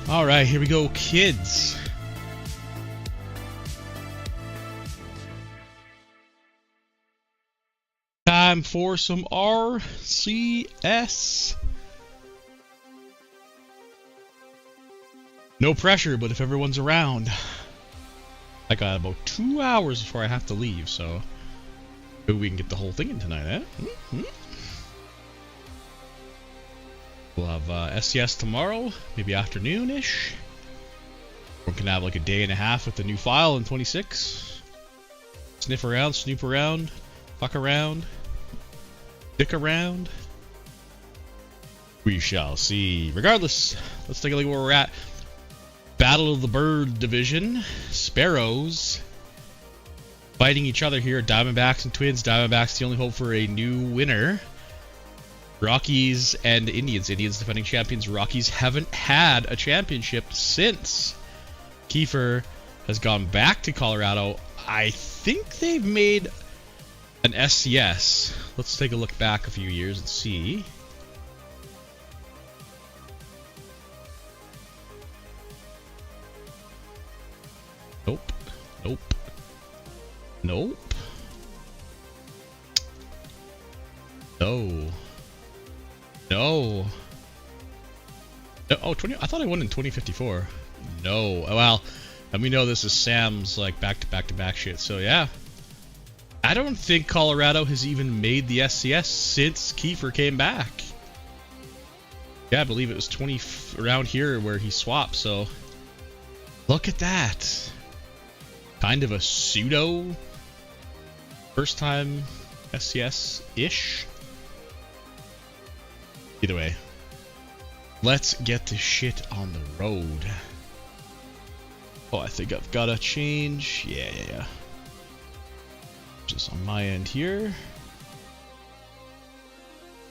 Alright, here we go, kids. Time for some RCS. No pressure, but if everyone's around. I got about 2 hours before I have to leave, so maybe we can get the whole thing in tonight, eh? We'll have SCS tomorrow, maybe afternoon-ish. We can have like a day and a half with the new file in 26. Sniff around, snoop around, fuck around, dick around. We shall see. Regardless, let's take a look at where we're at. Battle of the Bird Division. Sparrows fighting each other here. Diamondbacks and Twins. Diamondbacks the only hope for a new winner. Rockies and Indians. Indians defending champions. Rockies haven't had a championship since Kiefer has gone back to Colorado. I think they've made an SCS. Let's take a look back a few years and see. Nope. Nope. Nope. No. No. Oh, 20. I thought I won in 2054. No. Well, and we know this is Sam's like back-to-back-to-back shit. So yeah, I don't think Colorado has even made the SCS since Kiefer came back. Yeah, I believe it was 20 around here where he swapped. So look at that. Kind of a pseudo first time SCS-ish. Either way, let's get this shit on the road. Oh, I think I've got to change. Yeah. Just on my end here.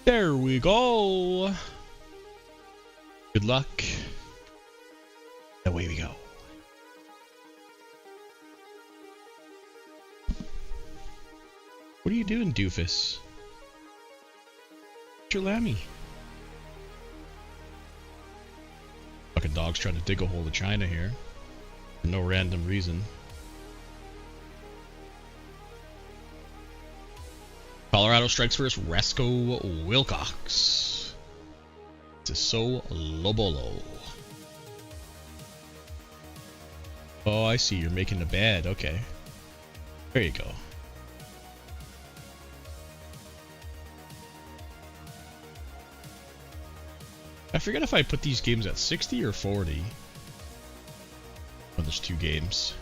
There we go. Good luck. Away we go. What are you doing, doofus? What's your lammy? Fucking dog's trying to dig a hole in China here. For no random reason. Colorado strikes first. Resco Wilcox. To So Lobolo. Oh, I see. You're making a bed. Okay. There you go. I forget if I put these games at 60 or 40. Oh, there's 2 games.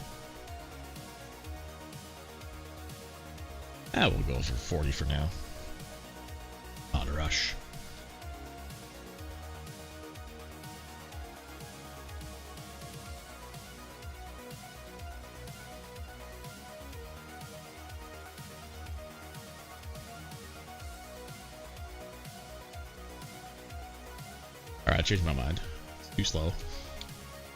We'll go for 40 for now. Not a rush. Alright, I changed my mind. It's too slow.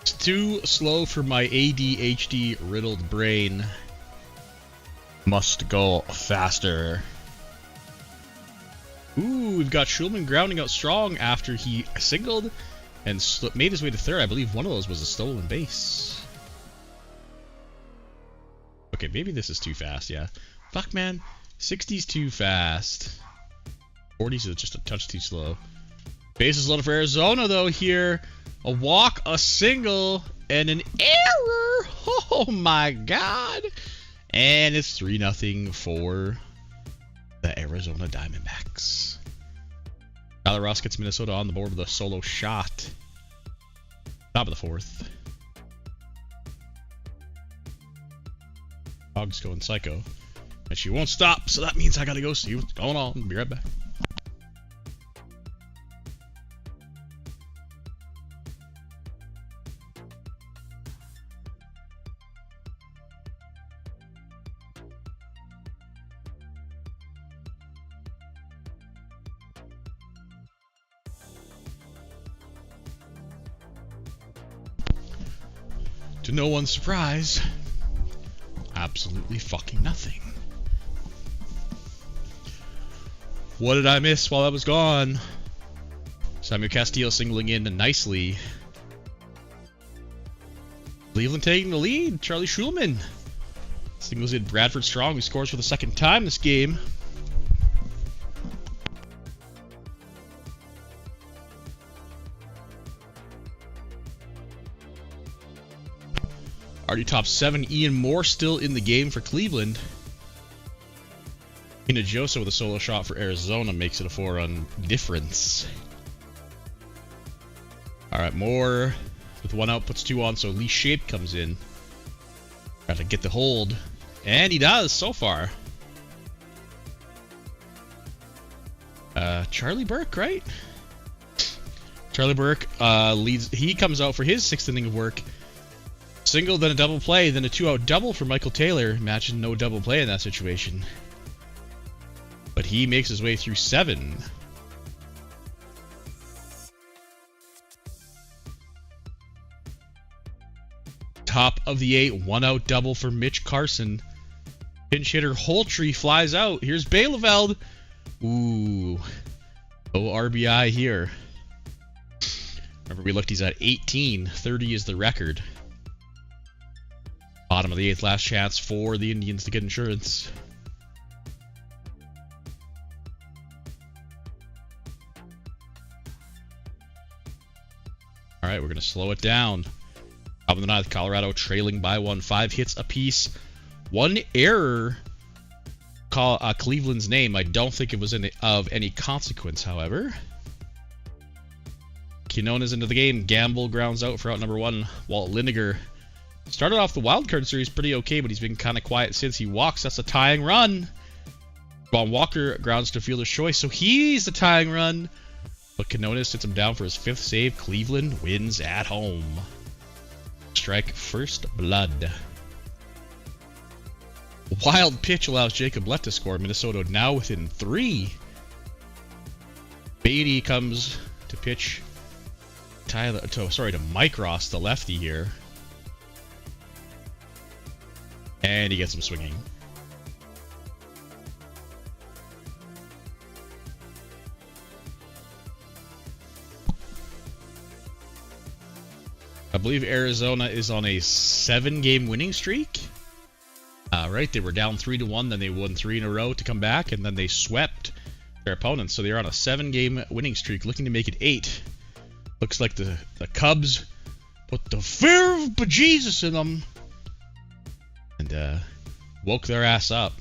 It's too slow for my ADHD riddled brain. Must go faster. Ooh, we've got Schulman grounding out strong after he singled and made his way to third. I believe one of those was a stolen base. Okay, maybe this is too fast, yeah. Fuck, man. 60's too fast. 40's is just a touch too slow. Bases loaded for Arizona, though, here. A walk, a single, and an error. Oh, my God. And it's 3-0 for the Arizona Diamondbacks. Tyler Ross gets Minnesota on the board with a solo shot. Top of the 4th. Dog's going psycho. And she won't stop, so that means I gotta go see what's going on. Be right back. To no one's surprise, absolutely fucking nothing. What did I miss while I was gone? Samuel Castillo singling in nicely. Cleveland taking the lead. Charlie Schulman singles in Bradford Strong, who scores for the second time this game. Already top 7. Ian Moore still in the game for Cleveland. Hinojosa with a solo shot for Arizona makes it a 4-run difference. Alright, Moore with 1 out puts 2 on, so Lee Shape comes in. Got to get the hold. And he does so far. Charlie Burke, right? Charlie Burke leads. He comes out for his 6th inning of work. Single, then a double play, then a 2-out double for Michael Taylor. Imagine no double play in that situation. But he makes his way through 7. Top of the 8, 1-out double for Mitch Carson. Pinch hitter Holtree flies out. Here's Bielefeld. Ooh. No RBI here. Remember, we looked, he's at 18. 30 is the record. Bottom of the 8th, last chance for the Indians to get insurance. Alright, we're going to slow it down. Top of the 9th, Colorado trailing by 1. 5 hits apiece. 1 error. Cleveland's name. I don't think it was of any consequence, however. Quinones into the game. Gamble grounds out for out number 1. Walt Liniger started off the wildcard series pretty okay, but he's been kind of quiet since. He walks. That's a tying run. Von Walker grounds to fielder's choice, so he's the tying run. But Quinones sits him down for his 5th save. Cleveland wins at home. Strike first blood. Wild pitch allows Jacob Lett to score. Minnesota now within 3. Beatty comes to pitch to Mike Ross, the lefty here. And he gets him swinging. I believe Arizona is on a 7-game winning streak. Right, they were down 3-1, then they won 3 in a row to come back, and then they swept their opponents. So they're on a 7-game winning streak, looking to make it 8. Looks like the Cubs put the fear of bejesus in them and woke their ass up.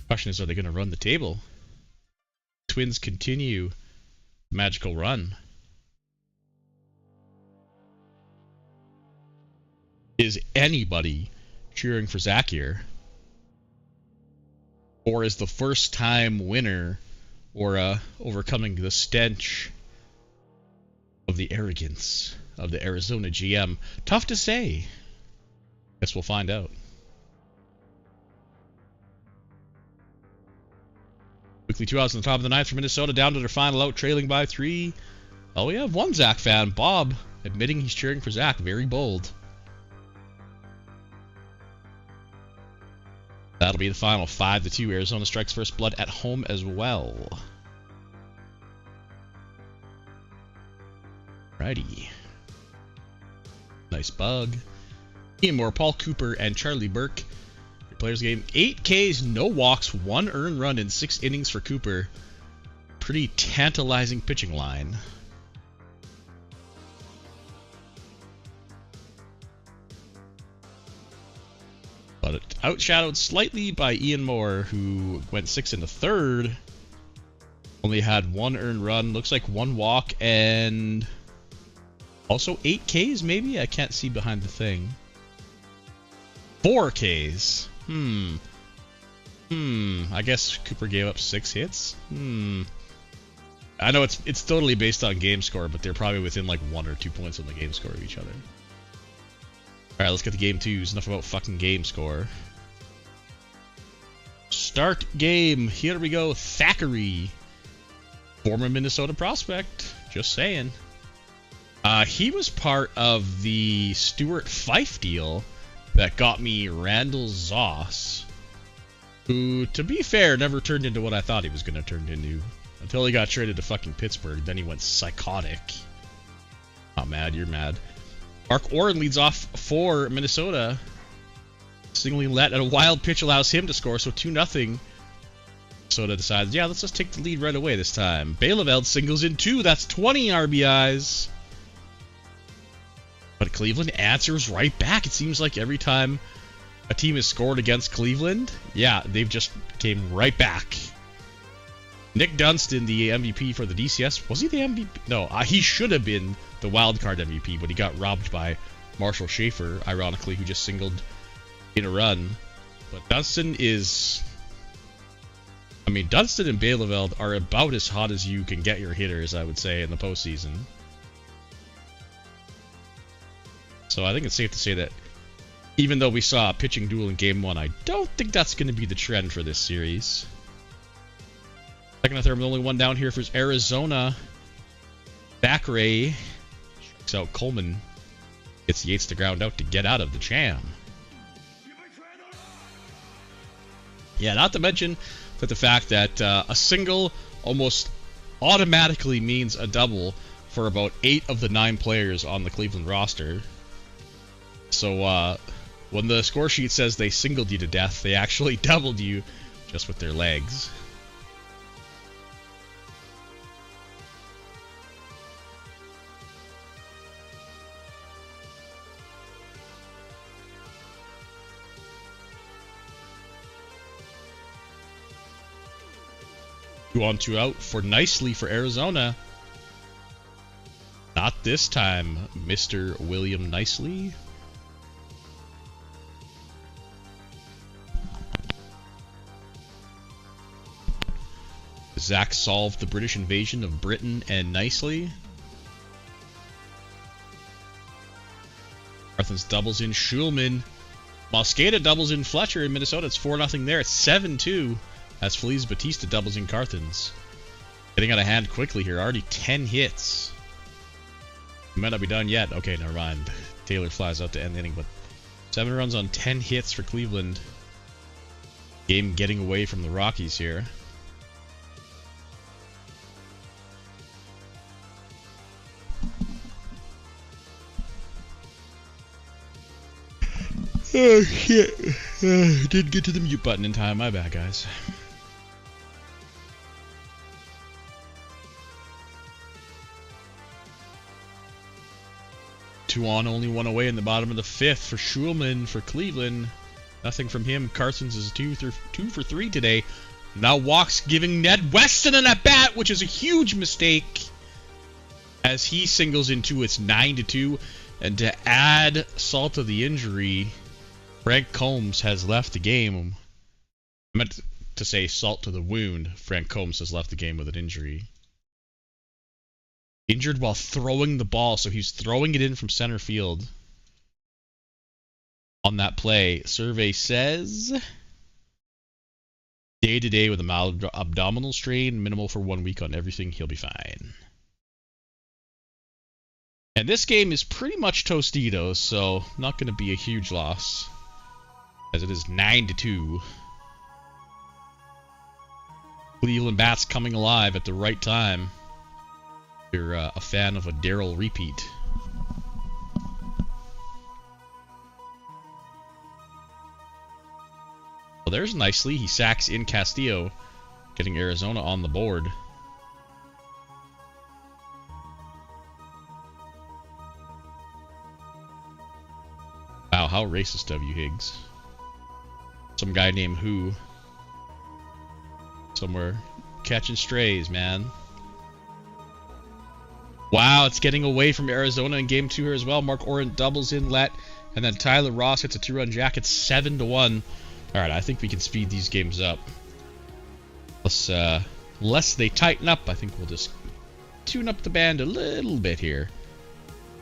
Question is, are they going to run the table? Twins continue magical run. Is anybody cheering for Zach here? Or is the first time winner or overcoming the stench of the arrogance of the Arizona GM? Tough to say. Guess we'll find out. Weekly 2 outs on the top of the 9th for Minnesota, down to their final out, trailing by 3. Oh, we have one Zach fan, Bob, admitting he's cheering for Zach. Very bold. That'll be the final. 5-2. Arizona strikes first blood at home as well. Righty. Nice bug. Ian Moore, Paul Cooper, and Charlie Burke. Your players game. 8 Ks, no walks, 1 earned run in 6 innings for Cooper. Pretty tantalizing pitching line. But outshadowed slightly by Ian Moore, who went 6 in the 3rd. Only had 1 earned run. Looks like 1 walk and also 8 Ks maybe? I can't see behind the thing. 4 Ks. I guess Cooper gave up 6 hits. I know it's totally based on game score, but they're probably within like 1 or 2 points on the game score of each other. Alright, let's get to game 2. Enough about fucking game score. Start game. Here we go. Thackeray. Former Minnesota prospect. Just saying. He was part of the Stuart Fife deal that got me Randall Zoss, who, to be fair, never turned into what I thought he was going to turn into. Until he got traded to fucking Pittsburgh. Then he went psychotic. Not mad, you're mad. Mark Oren leads off for Minnesota. Singling let, and a wild pitch allows him to score, so 2-0. Minnesota decides, yeah, let's just take the lead right away this time. Bielefeld singles in 2. That's 20 RBIs. But Cleveland answers right back. It seems like every time a team has scored against Cleveland, yeah, they've just came right back. Nick Dunston, the MVP for the DCS. Was he the MVP? No, he should have been the wildcard MVP, but he got robbed by Marshall Schaefer, ironically, who just singled in a run. But Dunston is... I mean, Dunston and Bielefeld are about as hot as you can get your hitters, I would say, in the postseason. So I think it's safe to say that even though we saw a pitching duel in Game 1, I don't think that's going to be the trend for this series. Second and third, only one down here for Arizona. Backray strikes out Coleman. Gets Yates to ground out to get out of the jam. Yeah, not to mention that the fact that a single almost automatically means a double for about 8 of the 9 players on the Cleveland roster. So when the score sheet says they singled you to death, they actually doubled you just with their legs. Two on, two out for Nicely for Arizona. Not this time, Mr. William Nicely. Zach solved the British invasion of Britain and Nicely. Carthens doubles in Schulman. Mosqueda doubles in Fletcher in Minnesota. It's 4-0 there. It's 7-2 as Feliz Batista doubles in Carthens. Getting out of hand quickly here. Already 10 hits. Might not be done yet. Okay, never mind. Taylor flies out to end the inning, but 7 runs on 10 hits for Cleveland. Game getting away from the Rockies here. Oh shit. Didn't get to the mute button in time. My bad, guys. Two on, only one away in the bottom of the 5th for Schulman for Cleveland. Nothing from him. Carson's is 2 for 3 today. Now walks, giving Ned Weston an at-bat, which is a huge mistake. As he singles into it's 9-2. And to add salt to the injury, Frank Combs has left the game. I meant to say salt to the wound. Frank Combs has left the game with an injury. Injured while throwing the ball, so he's throwing it in from center field. On that play, survey says day-to-day with a mild abdominal strain, minimal for 1 week on everything, he'll be fine. And this game is pretty much Tostitos, so not going to be a huge loss, as it is 9-2. Cleveland bats coming alive at the right time. If you're a fan of a Daryl repeat. Well, there's Nicely. He sacks in Castillo, getting Arizona on the board. Wow, how racist of you, Higgs. Some guy named Who. Somewhere catching strays, man. Wow, it's getting away from Arizona in Game 2 here as well. Mark Oren doubles in let, and then Tyler Ross hits a 2-run jack. It's 7-1. All right, I think we can speed these games up. Less they tighten up, I think we'll just tune up the band a little bit here.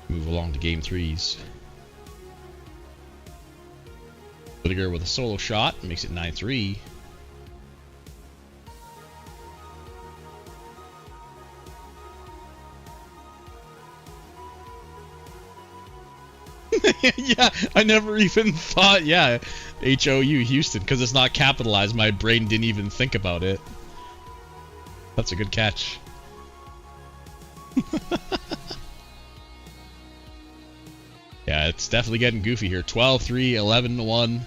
Move along to Game 3s. Whittaker with a solo shot makes it 9-3. Yeah, I never even thought, yeah, HOU Houston, because it's not capitalized. My brain didn't even think about it. That's a good catch. Yeah, it's definitely getting goofy here. 12-3, 11-1.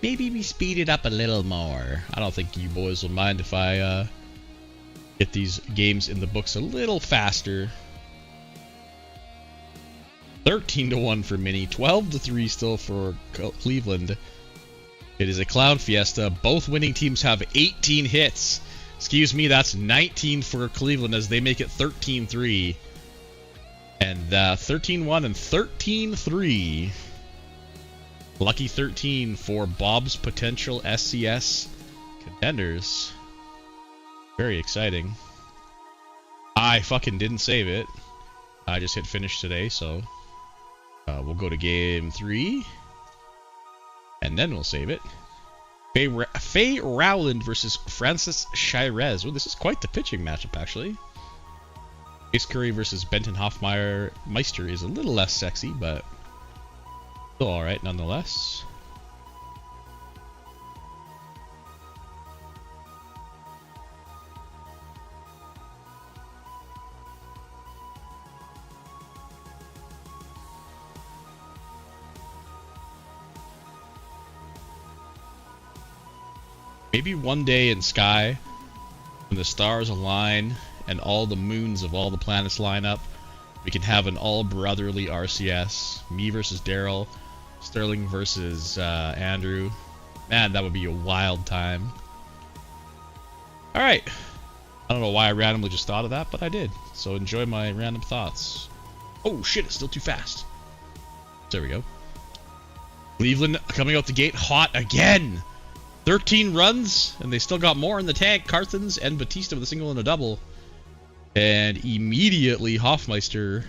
Maybe we speed it up a little more. I don't think you boys will mind if I get these games in the books a little faster. 13-1 for Mini, 12-3 still for Cleveland. It is a clown fiesta. Both winning teams have 18 hits. Excuse me, that's 19 for Cleveland as they make it 13-3. And 13-1 and 13-3. Lucky 13 for Bob's potential SCS contenders. Very exciting. I fucking didn't save it. I just hit finish today, so we'll go to game 3. And then we'll save it. Faye Rowland versus Francis Shirez. Oh, this is quite the pitching matchup, actually. Ace Curry versus Benton Hoffmeister is a little less sexy, but still alright nonetheless. Maybe one day in Sky, when the stars align and all the moons of all the planets line up, we can have an all-brotherly RCS. Me versus Daryl, Sterling versus Andrew. Man, that would be a wild time. Alright. I don't know why I randomly just thought of that, but I did. So enjoy my random thoughts. Oh shit, it's still too fast. There we go. Cleveland coming out the gate hot again! 13 runs, and they still got more in the tank. Carthens and Batista with a single and a double. And immediately Hoffmeister.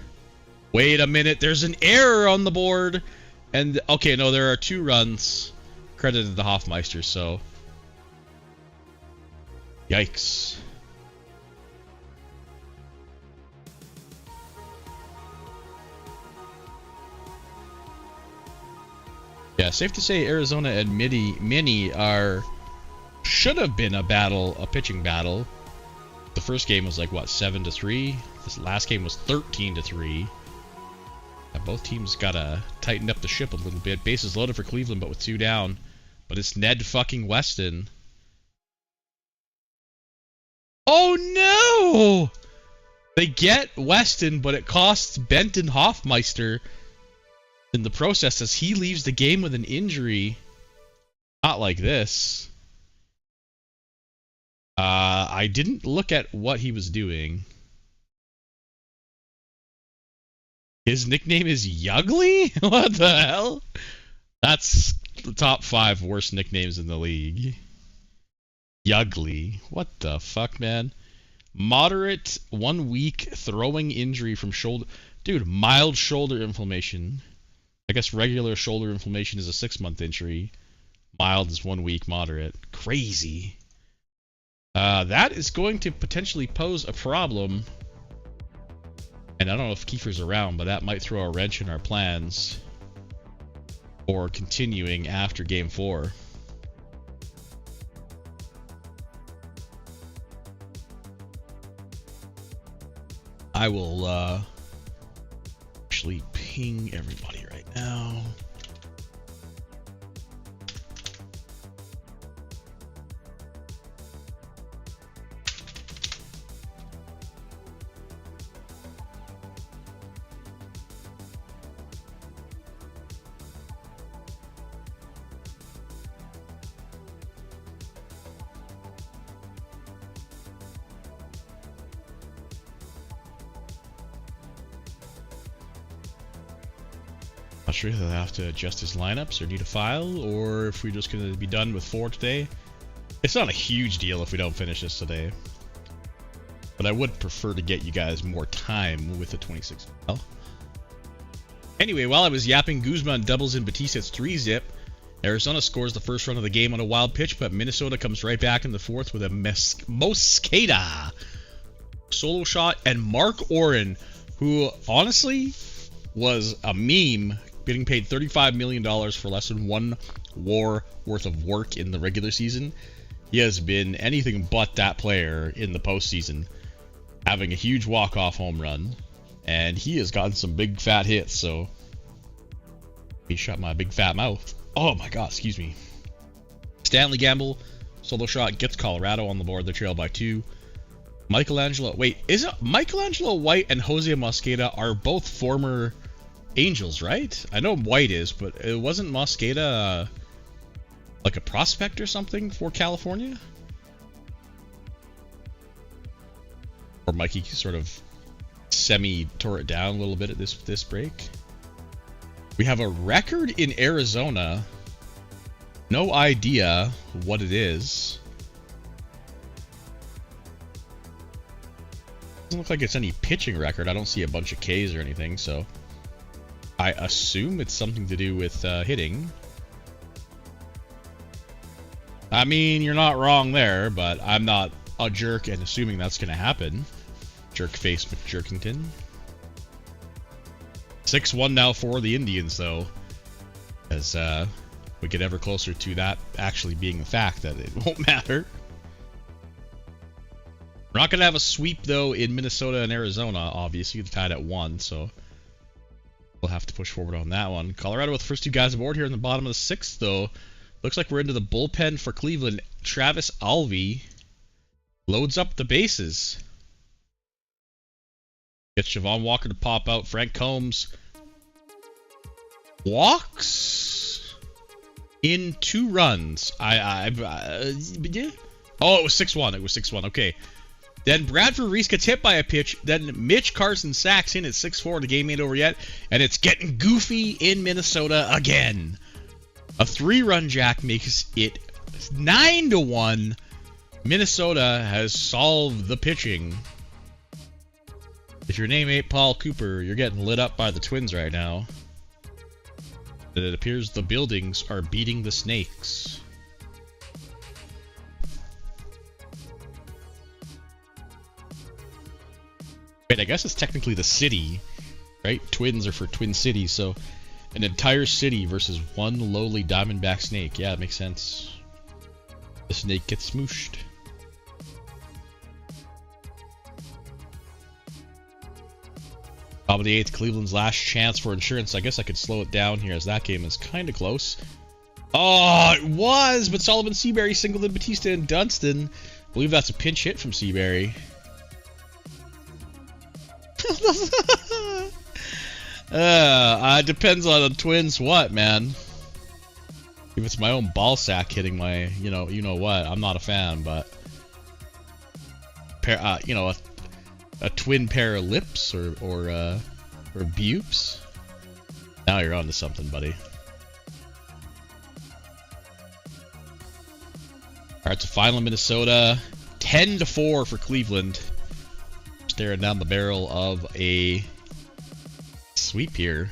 Wait a minute, there's an error on the board. And, okay, no, there are 2 runs credited to Hoffmeister, so. Yikes. Yeah, safe to say Arizona and Mini should have been a pitching battle. The first game was like what, 7-3. This last game was 13-3. Yeah, both teams gotta tighten up the ship a little bit. Bases loaded for Cleveland, but with 2 down. But it's Ned fucking Weston. Oh no! They get Weston, but it costs Benton Hoffmeister in the process as he leaves the game with an injury. Not like this. I didn't look at what he was doing. His nickname is Yugly? What the hell? That's the top 5 worst nicknames in the league. Yugly. What the fuck, man? Moderate 1 week throwing injury from shoulder. Dude, mild shoulder inflammation. I guess regular shoulder inflammation is a 6-month injury. Mild is 1 week, moderate. Crazy. That is going to potentially pose a problem. And I don't know if Kiefer's around, but that might throw a wrench in our plans for continuing after Game 4. I will actually ping everybody right now. Not sure if I have to adjust his lineups or need a file, or if we're just going to be done with 4 today. It's not a huge deal if we don't finish this today. But I would prefer to get you guys more time with the 26 file. Anyway, while I was yapping, Guzman doubles in Batista's 3-zip. Arizona scores the first run of the game on a wild pitch, but Minnesota comes right back in the 4th with a Mosqueda solo shot, and Mark Oren, who honestly was a meme, getting paid $35 million for less than 1 WAR worth of work in the regular season. He has been anything but that player in the postseason, having a huge walk-off home run, and he has gotten some big fat hits, so He shot my big fat mouth. Oh my god, excuse me. Stanley Gamble, solo shot, gets Colorado on the board. They're trailed by 2. Michelangelo, wait, is it Michelangelo White and Jose Mosqueda are both former Angels, right? I know White is, but it wasn't Mosqueda like a prospect or something for California? Or Mikey sort of semi-tore it down a little bit at this break. We have a record in Arizona. No idea what it is. Doesn't look like it's any pitching record. I don't see a bunch of Ks or anything, so I assume it's something to do with hitting. I mean, you're not wrong there, but I'm not a jerk and assuming that's going to happen. Jerkface McJerkington. 6-1 now for the Indians, though, as we get ever closer to that actually being the fact that it won't matter. We're not going to have a sweep, though, in Minnesota and Arizona, obviously. They're tied at 1, so we'll have to push forward on that one. Colorado with the first 2 guys aboard here in the bottom of the 6th, though. Looks like we're into the bullpen for Cleveland. Travis Alvey loads up the bases. Gets Siobhan Walker to pop out. Frank Combs walks in 2 runs. Oh, it was 6-1. It was 6-1. Okay. Then Bradford Reese gets hit by a pitch. Then Mitch Carson sacks in at 6-4. The game ain't over yet. And it's getting goofy in Minnesota again. A 3-run jack makes it 9-1. Minnesota has solved the pitching. If your name ain't Paul Cooper, you're getting lit up by the Twins right now. And it appears the buildings are beating the snakes. Wait, I guess it's technically the city, right? Twins are for Twin Cities, so an entire city versus one lowly diamondback snake. Yeah, it makes sense. The snake gets smooshed. Top of the 8th, Cleveland's last chance for insurance. I guess I could slow it down here as that game is kind of close. Oh, it was, but Sullivan Seabury singled in Batista and Dunston. I believe that's a pinch hit from Seabury. Depends on the Twins what, man. If it's my own ball sack hitting my, you know what, I'm not a fan, but a twin pair of lips or bupes. Now you're on to something, buddy. Alright, it's a final in Minnesota. 10-4 for Cleveland. Staring down the barrel of a sweep here.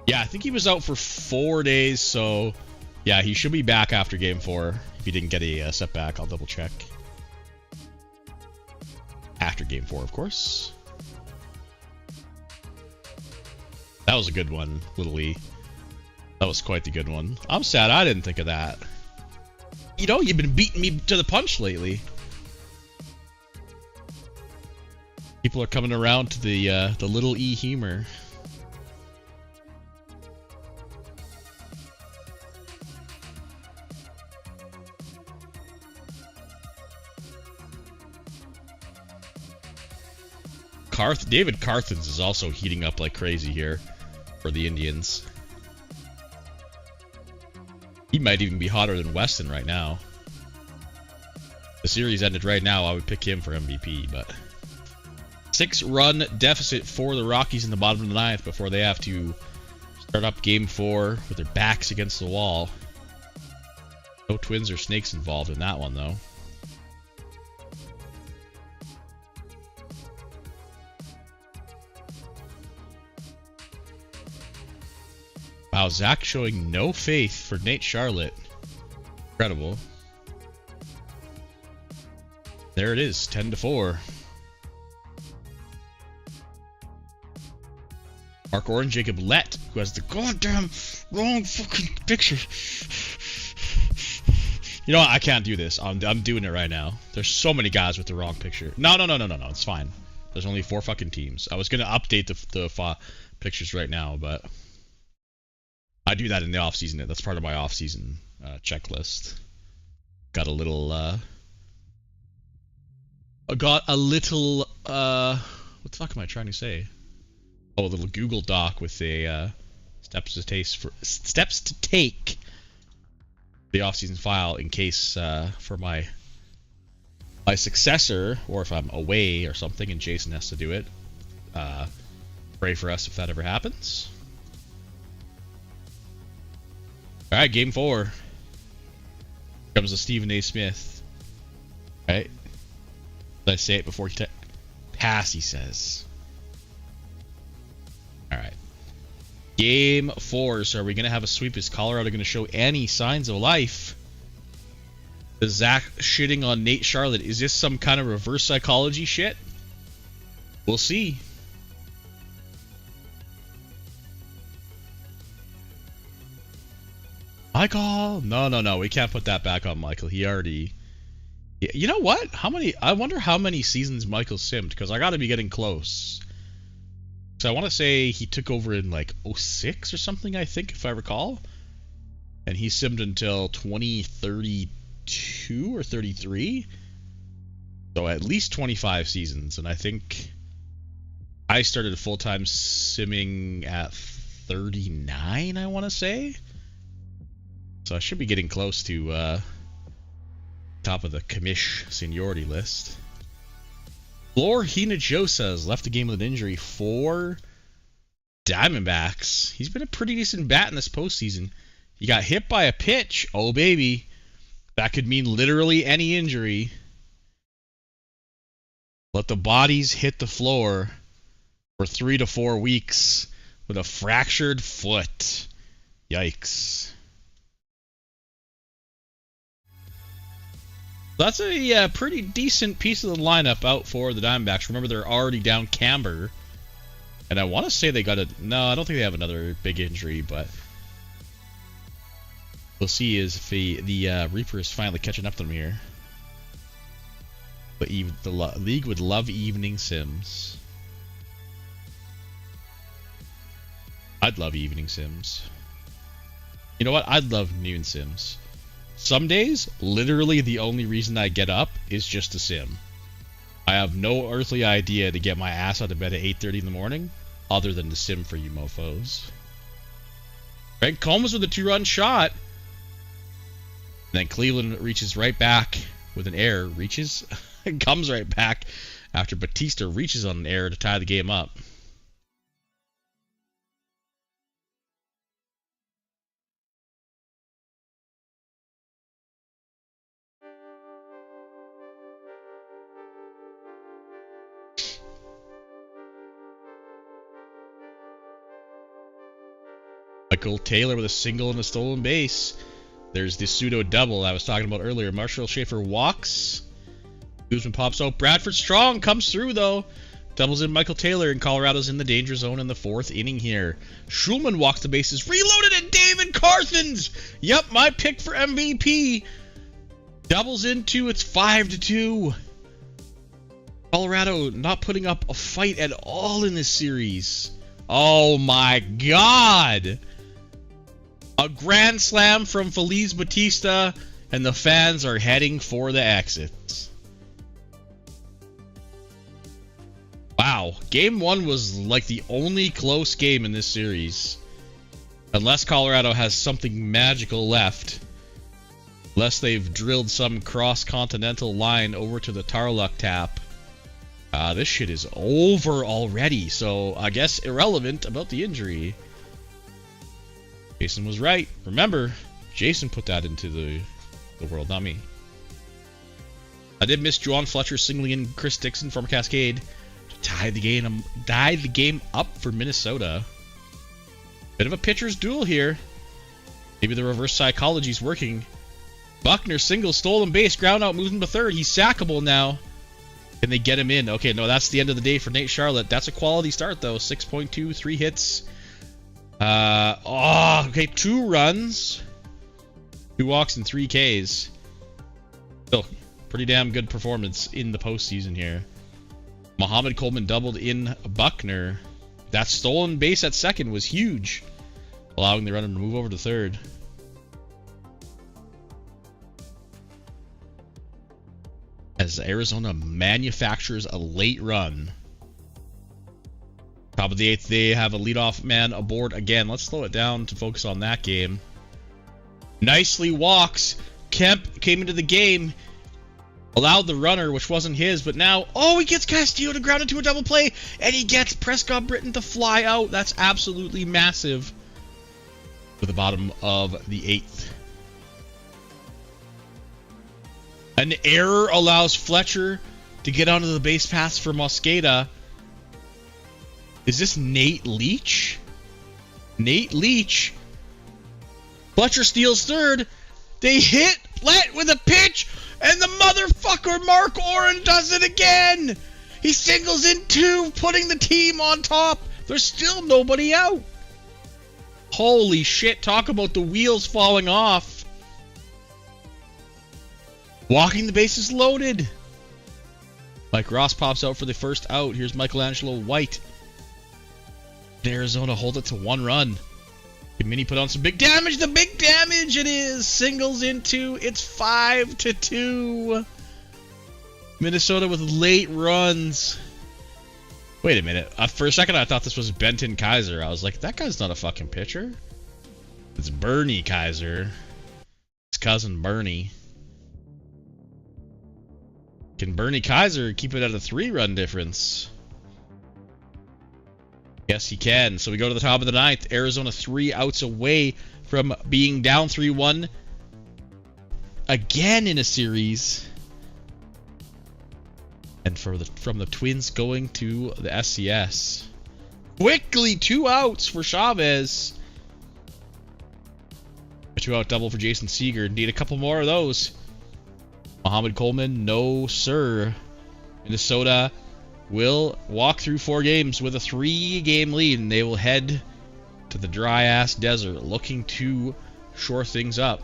Yeah, I think he was out for 4 days, so yeah, he should be back after Game 4. If he didn't get a setback, I'll double check. After Game 4, of course. That was a good one, Little E. That was quite the good one. I'm sad I didn't think of that. You know, you've been beating me to the punch lately. People are coming around to the Little E humor. David Carthens is also heating up like crazy here for the Indians. He might even be hotter than Weston right now. The series ended right now, I would pick him for MVP, but 6-run deficit for the Rockies in the bottom of the 9th before they have to start up Game 4 with their backs against the wall. No Twins or Snakes involved in that one, though. Wow, Zach showing no faith for Nate Charlotte. Incredible. There it is, 10-4. Mark Oren, Jacob Lett, who has the goddamn wrong fucking picture. You know what? I can't do this. I'm doing it right now. There's so many guys with the wrong picture. No. It's fine. There's only 4 fucking teams. I was gonna update the pictures right now, but I do that in the off season. That's part of my off season checklist. Got a little what the fuck am I trying to say? Oh, a little Google Doc with a steps to take the off-season file in case for my successor, or if I'm away or something and Jason has to do it. Pray for us if that ever happens. All right, game 4 comes to Stephen A. Smith. All right, did I say it before he pass? He says. All right. Game 4. So are we going to have a sweep? Is Colorado going to show any signs of life? Is Zach shitting on Nate Charlotte? Is this some kind of reverse psychology shit? We'll see. Michael? No. We can't put that back on Michael. He already... You know what? I wonder how many seasons Michael simmed, because I got to be getting close. So I want to say he took over in like 06 or something, I think, if I recall. And he simmed until 2032 or 33. So at least 25 seasons. And I think I started full-time simming at 39, I want to say. So I should be getting close to top of the commish seniority list. Flor Hinojosa has left the game with an injury for Diamondbacks. He's been a pretty decent bat in this postseason. He got hit by a pitch. Oh, baby. That could mean literally any injury. Let the bodies hit the floor for 3 to 4 weeks with a fractured foot. Yikes. That's a pretty decent piece of the lineup out for the Diamondbacks. Remember, they're already down Camber. And I want to say they got a... No, I don't think they have another big injury, but... We'll see if the Reaper is finally catching up to them here. But the league would love evening sims. I'd love evening sims. You know what? I'd love noon sims. Some days, literally the only reason I get up is just to sim. I have no earthly idea to get my ass out of bed at 8:30 in the morning, other than to sim for you mofos. Greg Combs with a 2-run shot. And then Cleveland reaches right back with an error. Reaches? Comes right back after Batista reaches on an error to tie the game up. Michael Taylor with a single and a stolen base. There's the pseudo double I was talking about earlier. Marshall Schaefer walks. Guzman pops out. Bradford Strong comes through, though. Doubles in Michael Taylor, and Colorado's in the danger zone in the 4th inning here. Schulman walks the bases. Reloaded, and David Carthens! Yep, my pick for MVP. Doubles into, it's 5-2. Colorado not putting up a fight at all in this series. Oh my God! A grand slam from Feliz Batista, and the fans are heading for the exits. Wow, game 1 was like the only close game in this series. Unless Colorado has something magical left. Unless they've drilled some cross-continental line over to the Tarluck tap. This shit is over already, so I guess irrelevant about the injury. Jason was right. Remember, Jason put that into the world, not me. I did miss Juwan Fletcher singling in Chris Dixon from Cascade to tie the game up for Minnesota. Bit of a pitcher's duel here. Maybe the reverse psychology is working. Buckner single, stolen base, ground out, moves him to third. He's sackable now. Can they get him in? Okay, no, that's the end of the day for Nate Charlotte. That's a quality start, though. 6.2, 3 hits. Okay, 2 runs. 2 walks and 3 Ks. Still, pretty damn good performance in the postseason here. Muhammad Coleman doubled in Buckner. That stolen base at second was huge, allowing the runner to move over to third. As Arizona manufactures a late run. Top of the 8th, they have a leadoff man aboard again. Let's slow it down to focus on that game. Nicely walks. Kemp came into the game, allowed the runner, which wasn't his, but now, oh, he gets Castillo to ground into a double play, and he gets Prescott Britton to fly out. That's absolutely massive. For the bottom of the 8th. An error allows Fletcher to get onto the base paths for Mosqueda. Is this Nate Leach? Nate Leach. Fletcher steals third. They hit Lett with a pitch, and the motherfucker Mark Oren does it again. He singles in 2, putting the team on top. There's still nobody out. Holy shit, talk about the wheels falling off. Walking the bases loaded. Mike Ross pops out for the first out. Here's Michelangelo White. Arizona hold it to 1 run. Can Minnie put on some big damage? The big damage it is. Singles in 2. It's 5-2. Minnesota with late runs. Wait a minute. For a second I thought this was Benton Kaiser. I was like, that guy's not a fucking pitcher. It's Bernie Kaiser. His cousin Bernie. Can Bernie Kaiser keep it at a 3-run difference? Yes, he can. So we go to the top of the 9th. Arizona 3 outs away from being down 3-1 again in a series. And from the Twins going to the RCS. Quickly 2 outs for Chavez. A 2-out double for Jason Seager. Need a couple more of those. Muhammad Coleman, no sir. Minnesota will walk through 4 games with a 3-game lead, and they will head to the dry-ass desert looking to shore things up.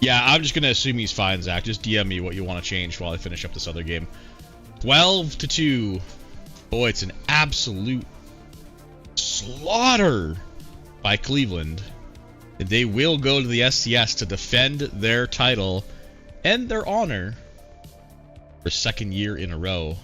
Yeah, I'm just going to assume he's fine, Zach. Just DM me what you want to change while I finish up this other game. 12-2. Boy, it's an absolute slaughter by Cleveland. They will go to the RCS to defend their title and their honor for 2nd year in a row.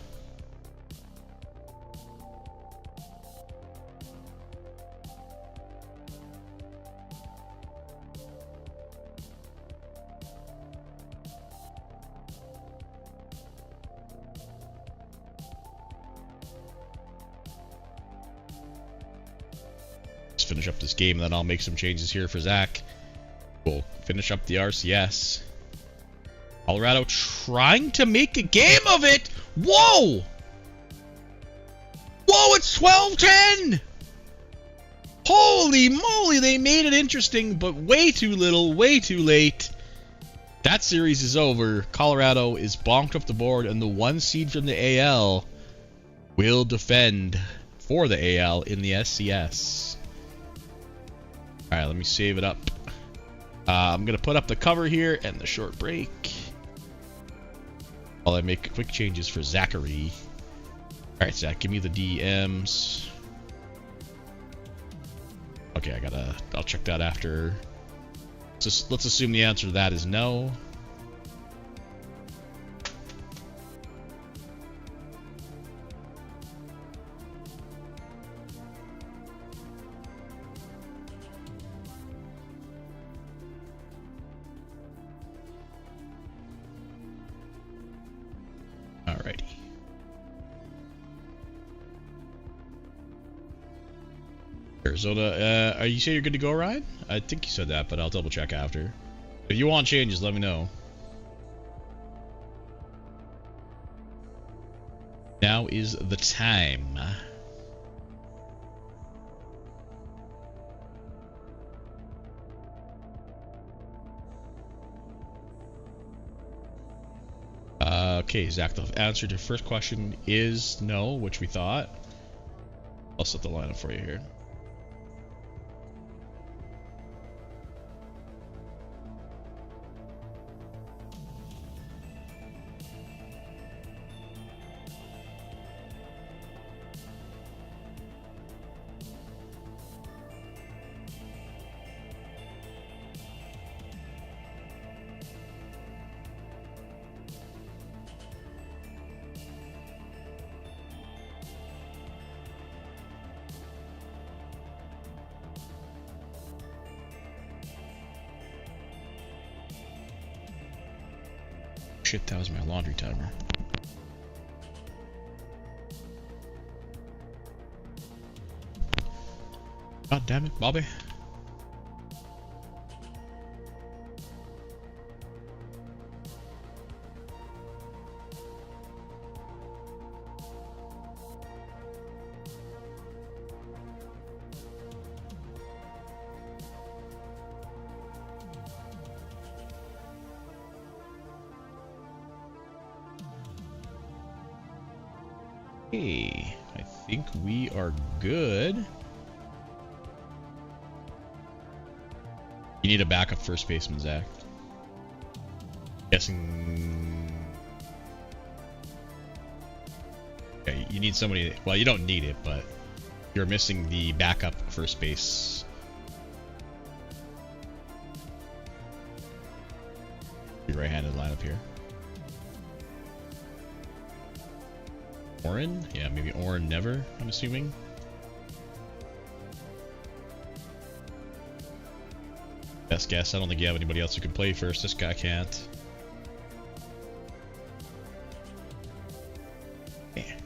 Finish up this game, and then I'll make some changes here for Zach. We'll finish up the RCS. Colorado trying to make a game of it. Whoa! Whoa, it's 12-10! Holy moly, they made it interesting, but way too little, way too late. That series is over. Colorado is bonked off the board, and the 1 seed from the AL will defend for the AL in the RCS. Alright, let me save it up. I'm going to put up the cover here and the short break. While I make quick changes for Zachary. Alright, Zach, give me the DMs. Okay, I'll check that after. Let's assume the answer to that is no. Alrighty. Arizona, are you saying you're good to go, Ryan? I think you said that, but I'll double check after. If you want changes, let me know. Now is the time. Okay, Zach, the answer to your first question is no, which we thought. I'll set the lineup for you here. shit, that was my laundry timer. God damn it, Bobby. Okay, I think we are good. You need a backup first baseman, Zach. Guessing. Okay, you need somebody. Well, you don't need it, but you're missing the backup first base. Your right-handed lineup here. Oren? Yeah, maybe Oren never, I'm assuming. Best guess. I don't think you have anybody else who can play first. This guy can't. Yeah.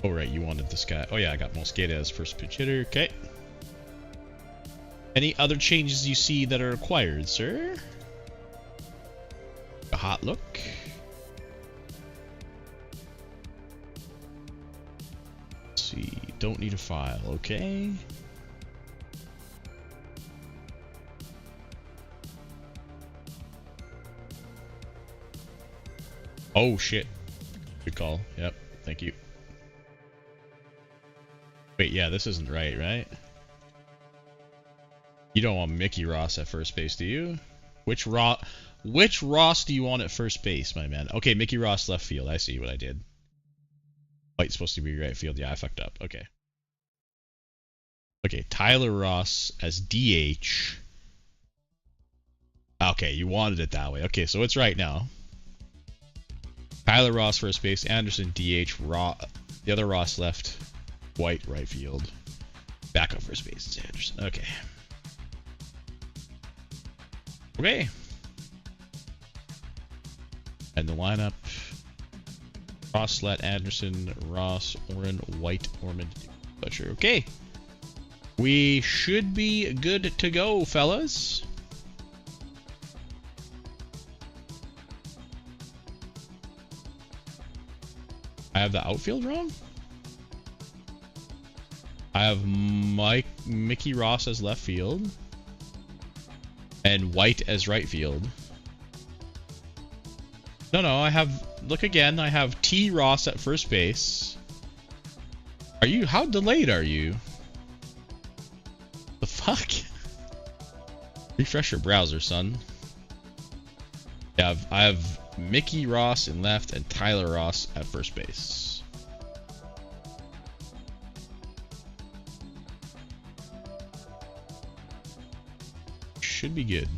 Oh, right, you wanted this guy. Oh, yeah, I got Mosqueda as first pitch hitter. Okay. Any other changes you see that are required, sir? A hot look. Let's see. Don't need a file. Okay. Oh, shit. Good call. Yep. Thank you. Wait, yeah, this isn't right? You don't want Mickey Ross at first base, do you? Which Ross do you want at first base, my man? Okay, Mickey Ross left field. I see what I did. White's supposed to be right field. Yeah, I fucked up. Okay. Okay, Tyler Ross as DH. Okay, you wanted it that way. Okay, so it's right now. Tyler Ross first base, Anderson DH, the other Ross left, White right field. Backup first base is Anderson. Okay. Okay. And the lineup: Ross, Lett, Anderson, Ross, Oren, White, Ormond, Butcher. Okay. We should be good to go, fellas. I have the outfield wrong? I have Mickey Ross as left field and White as right field. No, I have, look again, I have T. Ross at first base. How delayed are you? The fuck? Refresh your browser, son. Yeah, I have Mickey Ross in left and Tyler Ross at first base. Should be good.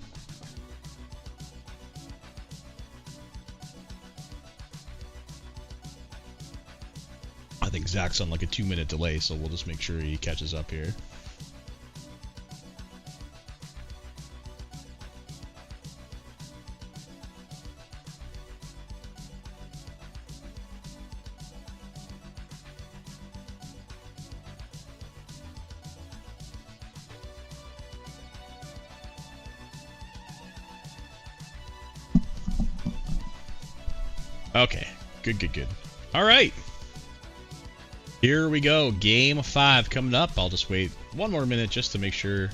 I think Zach's on like a 2-minute delay, so we'll just make sure he catches up here. Okay, good. All right, here we go. Game 5 coming up. I'll just wait one more minute just to make sure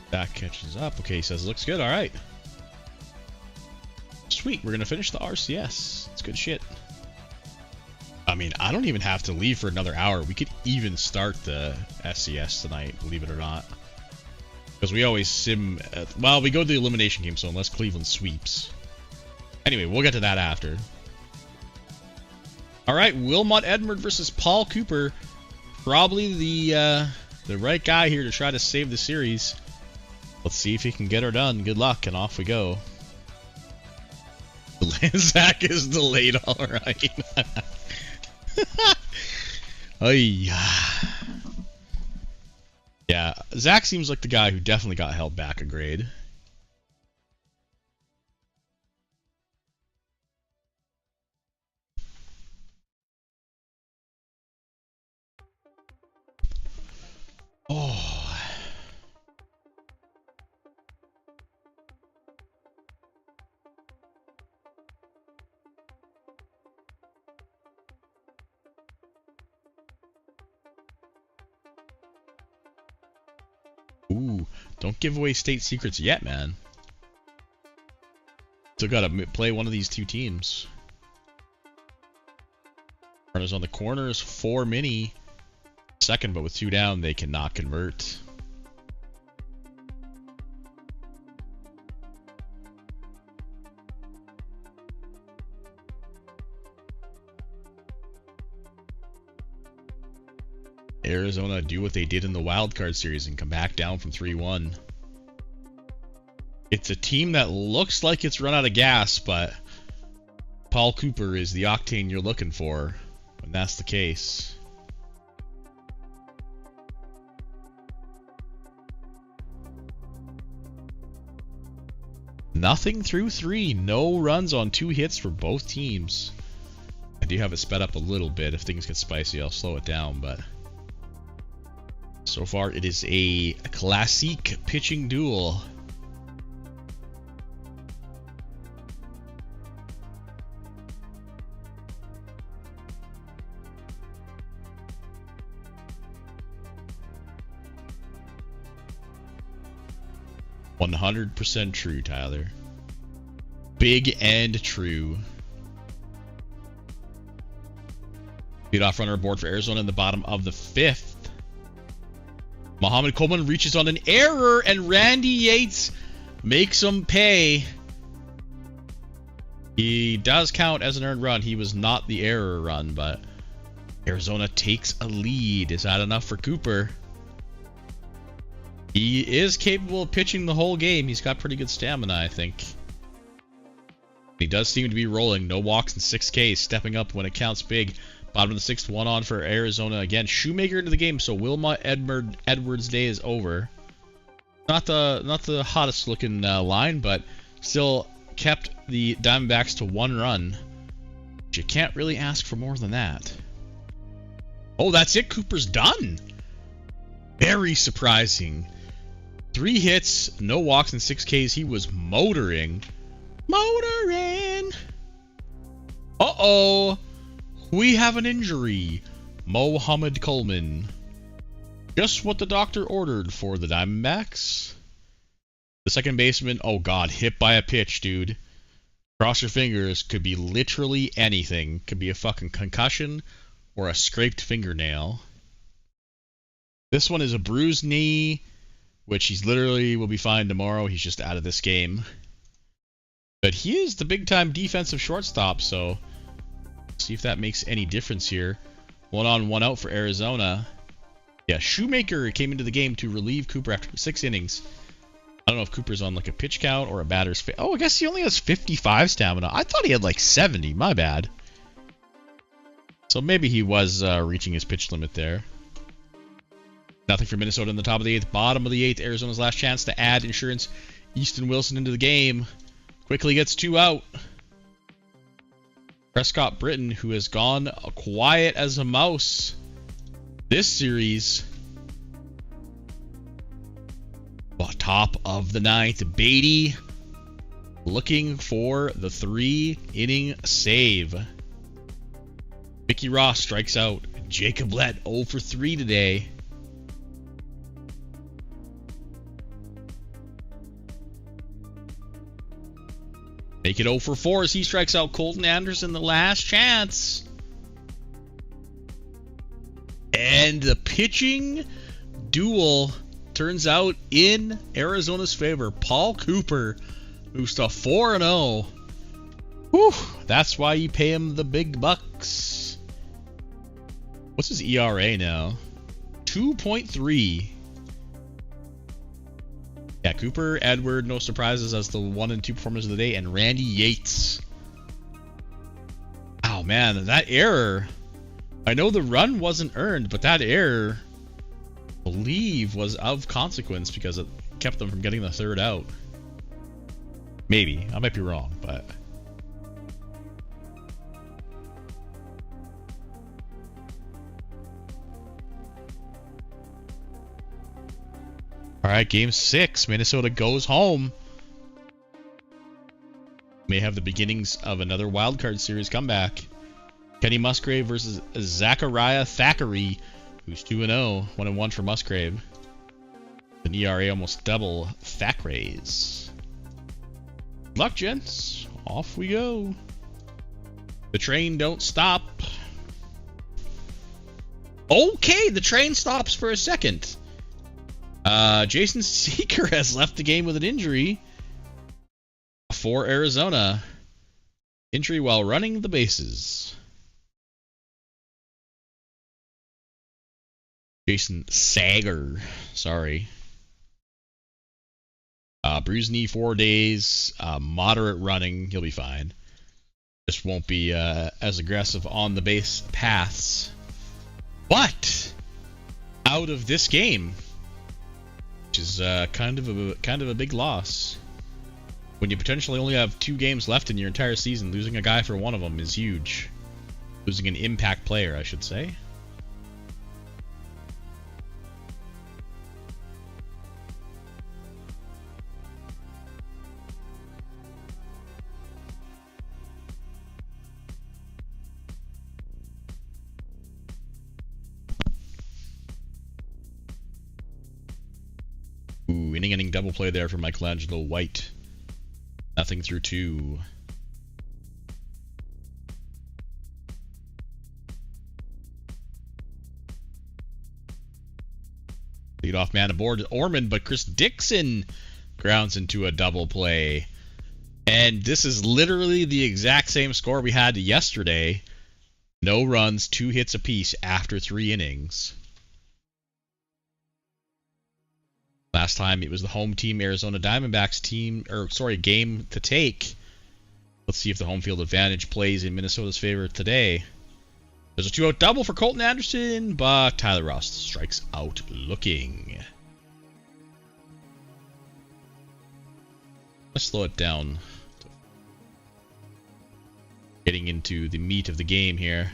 that catches up. Okay, he says looks good. All right, sweet. We're gonna finish the RCS. It's good shit. I mean, I don't even have to leave for another hour. We could even start the SCS tonight, believe it or not, because we always sim. Well, we go to the elimination game, so unless Cleveland sweeps. Anyway, we'll get to that after. All right, Wilmot Edmund versus Paul Cooper. Probably the right guy here to try to save the series. Let's see if he can get her done. Good luck, and off we go. Zach is delayed, all right. Oh yeah, Zach seems like the guy who definitely got held back a grade. Oh. Ooh, don't give away state secrets yet, man. Still gotta play one of these two teams. Runners on the corners, 4 mini. Second, but with 2 down, they cannot convert. Arizona do what they did in the wildcard series and come back down from 3-1. It's a team that looks like it's run out of gas, but Paul Cooper is the octane you're looking for when that's the case. Nothing through 3. No runs on 2 hits for both teams. I do have it sped up a little bit. If things get spicy, I'll slow it down, but so far it is a classic pitching duel. %100% true, Tyler. Big and true. Leadoff runner aboard for Arizona in the bottom of the 5th. Muhammad Coleman reaches on an error, and Randy Yates makes him pay. He does count as an earned run. He was not the error run, but Arizona takes a lead. Is that enough for Cooper? He is capable of pitching the whole game. He's got pretty good stamina, I think. He does seem to be rolling. No walks and 6 Ks, stepping up when it counts big. Bottom of the 6th, 1 on for Arizona again. Shoemaker into the game, so Wilma Edwards' day is over. Not the hottest looking line, but still kept the Diamondbacks to 1 run. But you can't really ask for more than that. Oh, that's it. Cooper's done. Very surprising. 3 hits, no walks, and 6 Ks. He was motoring. Motoring. Uh-oh. We have an injury. Mohamed Coleman. Just what the doctor ordered for the Diamondbacks. The second baseman, oh god, hit by a pitch, dude. Cross your fingers. Could be literally anything. Could be a fucking concussion or a scraped fingernail. This one is a bruised knee, which he's literally will be fine tomorrow. He's just out of this game. But he is the big-time defensive shortstop, so see if that makes any difference here. 1 on, 1 out for Arizona. Yeah, Shoemaker came into the game to relieve Cooper after 6 innings. I don't know if Cooper's on like a pitch count or a batter's... Oh, I guess he only has 55 stamina. I thought he had like 70. My bad. So maybe he was reaching his pitch limit there. Nothing for Minnesota in the top of the 8th. Bottom of the 8th, Arizona's last chance to add insurance. Easton Wilson into the game. Quickly gets 2 out. Prescott Britton, who has gone quiet as a mouse this series. Top of the 9th, Beatty looking for the 3-inning save. Mickey Ross strikes out. Jacob Lett 0 for 3 today. Make it 0 for 4 as he strikes out Colton Anderson, the last chance. And the pitching duel turns out in Arizona's favor. Paul Cooper moves to 4-0. Whew, that's why you pay him the big bucks. What's his ERA now? 2.3. Yeah, Cooper, Edward, no surprises as the 1 and 2 performers of the day, and Randy Yates. Oh man, that error. I know the run wasn't earned, but that error, I believe, was of consequence because it kept them from getting the 3rd out. Maybe. I might be wrong, but... All right, game 6. Minnesota goes home. May have the beginnings of another wildcard series comeback. Kenny Musgrave versus Zachariah Thackeray, who's 2-0, 1-1 for Musgrave. An ERA almost double Thackeray's. Good luck, gents. Off we go. The train don't stop. Okay, the train stops for a second. Jason Seeker has left the game with an injury for Arizona. Injury while running the bases. Jason Sager. Sorry. Bruised knee 4 days. Moderate running. He'll be fine. Just won't be as aggressive on the base paths. But out of this game, which is kind of a big loss. When you potentially only have 2 games left in your entire season, losing a guy for one of them is huge. Losing an impact player, I should say. Ooh, inning double play there for Michelangelo White. Nothing through 2. Leadoff man aboard Orman, but Chris Dixon grounds into a double play. And this is literally the exact same score we had yesterday. No runs, 2 hits apiece after 3 innings. Last time it was the home team Arizona Diamondbacks game to take. Let's see if the home field advantage plays in Minnesota's favor today. There's a 2-out double for Colton Anderson, but Tyler Ross strikes out looking. Let's slow it down. Getting into the meat of the game here.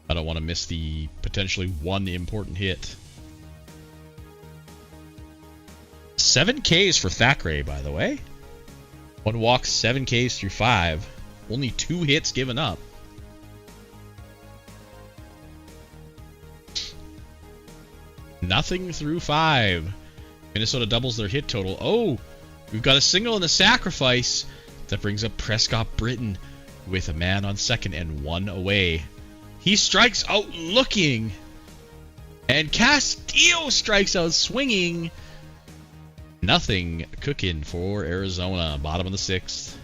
I don't want to miss the potentially one important hit. 7 Ks for Thackeray, by the way. 1 walk, 7 Ks through 5. Only 2 hits given up. Nothing through 5. Minnesota doubles their hit total. Oh, we've got a single and a sacrifice. That brings up Prescott Britton with a man on second and 1 away. He strikes out looking. And Castillo strikes out swinging. Nothing cooking for Arizona. Bottom of the 6th.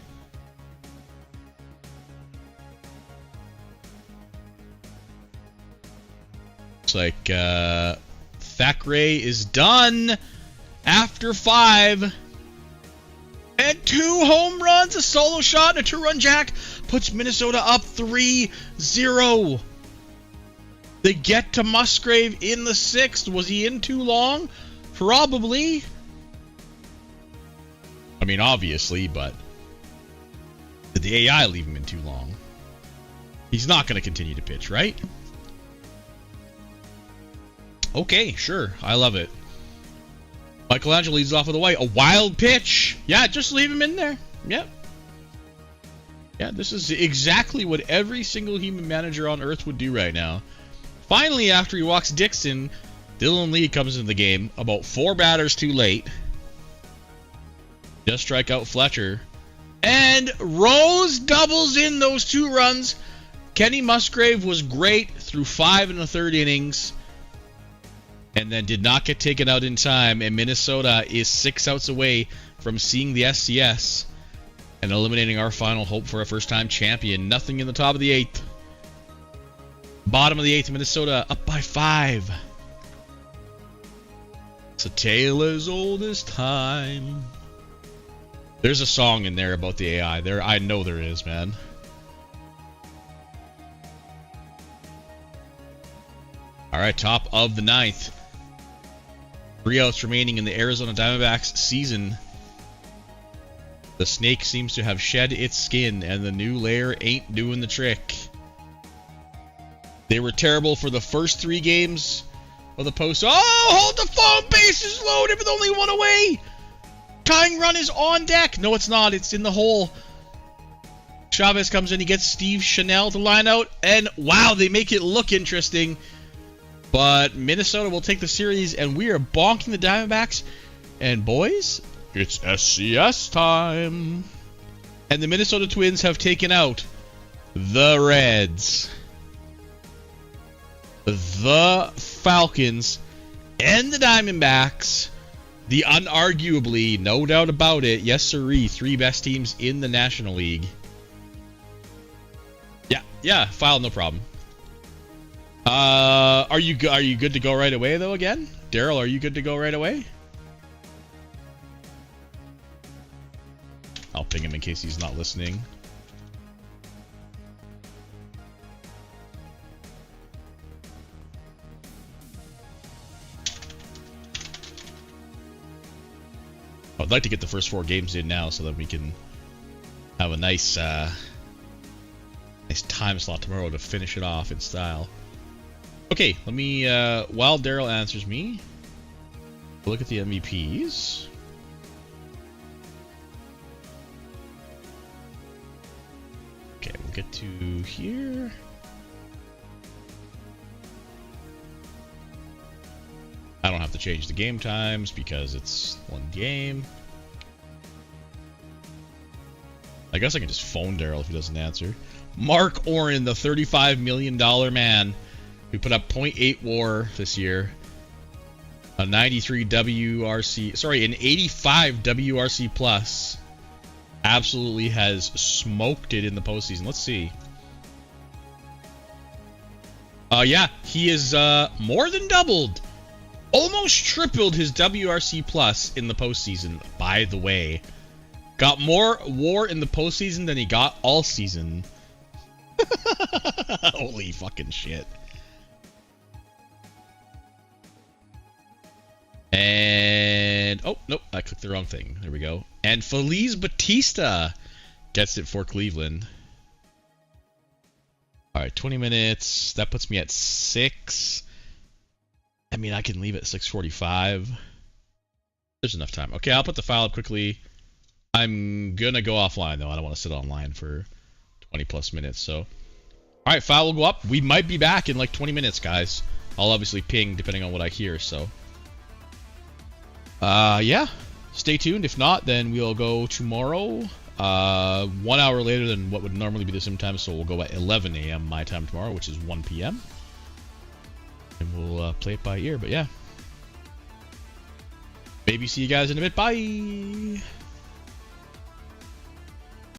Looks like Thackeray is done after 5. And 2 home runs, a solo shot, and a 2-run jack puts Minnesota up 3-0. They get to Musgrave in the 6th. Was he in too long? Probably. I mean, obviously, but did the AI leave him in too long? He's not going to continue to pitch, right? Okay, sure. I love it. Michelangelo leads off with a white. A wild pitch. Yeah, just leave him in there. Yep. Yeah, this is exactly what every single human manager on Earth would do right now. Finally, after he walks Dixon, Dylan Lee comes into the game about 4 batters too late. Just strike out Fletcher. And Rose doubles in those 2 runs. Kenny Musgrave was great through 5 1/3 innings. And then did not get taken out in time. And Minnesota is 6 outs away from seeing the SCS and eliminating our final hope for a first-time champion. Nothing in the top of the 8th. Bottom of the 8th, Minnesota up by 5. It's a tale as old as time. There's a song in there about the AI. I know there is, man. All right, top of the 9th. 3 outs remaining in the Arizona Diamondbacks season. The snake seems to have shed its skin, and the new layer ain't doing the trick. They were terrible for the first 3 games. of the post. Oh, hold the phone, bases loaded with only one away. Tying run is on deck. No, it's not. It's in the hole. Chavez comes in. He gets Steve Chanel to line out. And wow, they make it look interesting. But Minnesota will take the series, and we are bonking the Diamondbacks. And boys, it's SCS time. And the Minnesota Twins have taken out the Reds, the Falcons, and the Diamondbacks. The unarguably, no doubt about it, yes sirree, 3 best teams in the National League. Yeah, file, no problem. Are you good to go right away though? Again, Daryl, are you good to go right away? I'll ping him in case he's not listening. I'd like to get the first 4 games in now so that we can have a nice time slot tomorrow to finish it off in style. Okay, let me, while Daryl answers me, look at the MVPs. Okay, we'll get to here. I don't have to change the game times because it's one game. I guess I can just phone Daryl if he doesn't answer. Mark Oren, the $35 million man who put up .8 WAR this year. A 93 WRC, sorry, an 85 WRC plus. Absolutely has smoked it in the postseason. Let's see. Yeah, he is more than doubled. Almost tripled his WRC plus in the postseason, by the way. Got more WAR in the postseason than he got all season. Holy fucking shit. And oh nope, I clicked the wrong thing. There we go. And Feliz Batista gets it for Cleveland. Alright, 20 minutes. That puts me at 6. I mean, I can leave at 6:45. There's enough time. Okay, I'll put the file up quickly. I'm gonna go offline though. I don't want to sit online for 20 plus minutes. So, all right, file will go up. We might be back in like 20 minutes, guys. I'll obviously ping depending on what I hear. So, yeah, stay tuned. If not, then we'll go tomorrow. 1 hour later than what would normally be the same time. So we'll go at 11 a.m. my time tomorrow, which is 1 p.m. And we'll play it by ear. But yeah, maybe see you guys in a bit. Bye.